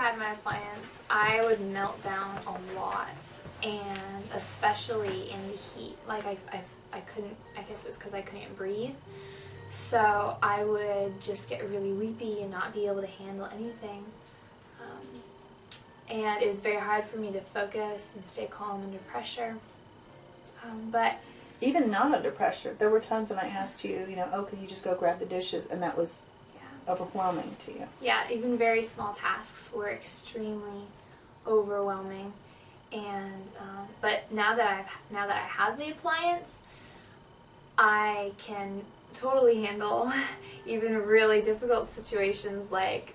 had my appliance, I would melt down a lot, and especially in the heat. Like I couldn't, I guess it was because I couldn't breathe. So I would just get really weepy and not be able to handle anything. And it was very hard for me to focus and stay calm under pressure. But even not under pressure, there were times when I asked you, oh, can you just go grab the dishes, and that was overwhelming to you. Yeah, even very small tasks were extremely overwhelming. And but now that I have the appliance, I can totally handle even really difficult situations. Like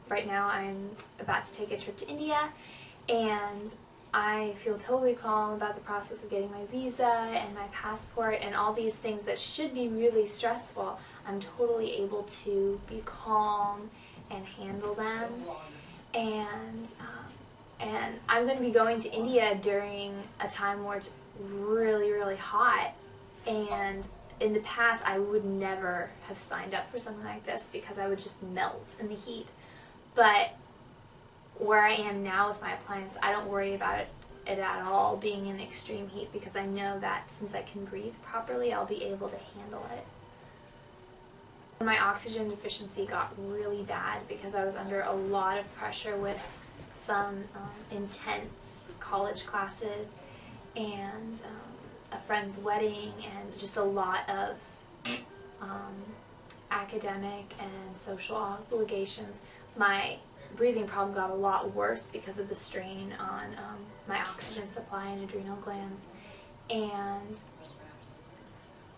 right now I'm about to take a trip to India, and I feel totally calm about the process of getting my visa and my passport and all these things that should be really stressful. I'm totally able to be calm and handle them. And I'm going to be going to India during a time where it's really, really hot. And in the past, I would never have signed up for something like this because I would just melt in the heat. But where I am now with my appliance, I don't worry about it at all being in extreme heat, because I know that since I can breathe properly, I'll be able to handle it. My oxygen deficiency got really bad because I was under a lot of pressure with some intense college classes and a friend's wedding and just a lot of academic and social obligations. My breathing problem got a lot worse because of the strain on my oxygen supply and adrenal glands, and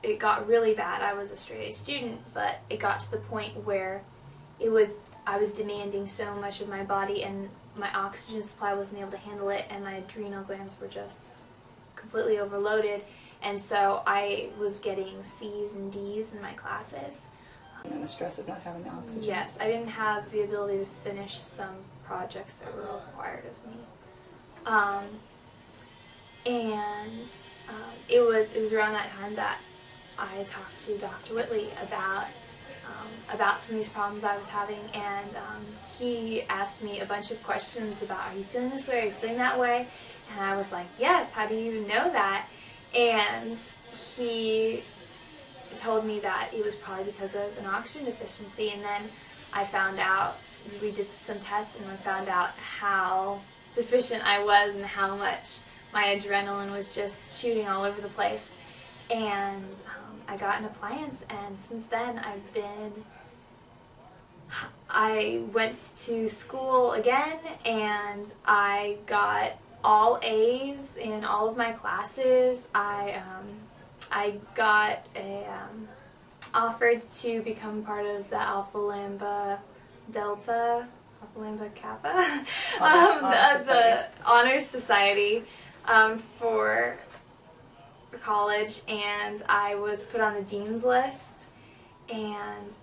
it got really bad. I was a straight A student, but it got to the point where I was demanding so much of my body, and my oxygen supply wasn't able to handle it, and my adrenal glands were just completely overloaded, and so I was getting C's and D's in my classes. And the stress of not having the oxygen. Yes, I didn't have the ability to finish some projects that were required of me. It was around that time that I talked to Dr. Whitley about some of these problems I was having, and he asked me a bunch of questions about, are you feeling this way, are you feeling that way? And I was like, yes, how do you even know that? And he told me that it was probably because of an oxygen deficiency, and then I found out, we did some tests, and I found out how deficient I was and how much my adrenaline was just shooting all over the place. And I got an appliance, and since then I went to school again, and I got all A's in all of my classes. I got offered to become part of the Alpha Lambda Kappa, the honors society for college, and I was put on the dean's list, and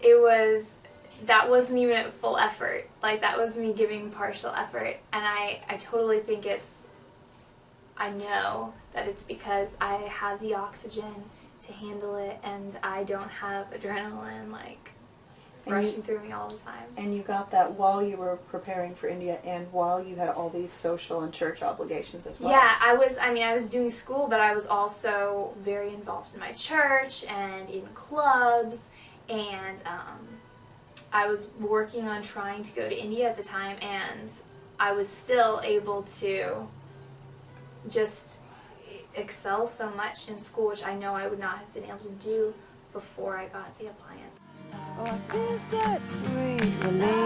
that wasn't even at full effort. Like, that was me giving partial effort, and I totally think I know that it's because I have the oxygen to handle it, and I don't have adrenaline rushing through me all the time. And you got that while you were preparing for India and while you had all these social and church obligations as well. Yeah, I was doing school, but I was also very involved in my church and in clubs, and I was working on trying to go to India at the time, and I was still able to just excel so much in school, which I know I would not have been able to do before I got the appliance. Oh, this is sweet relief.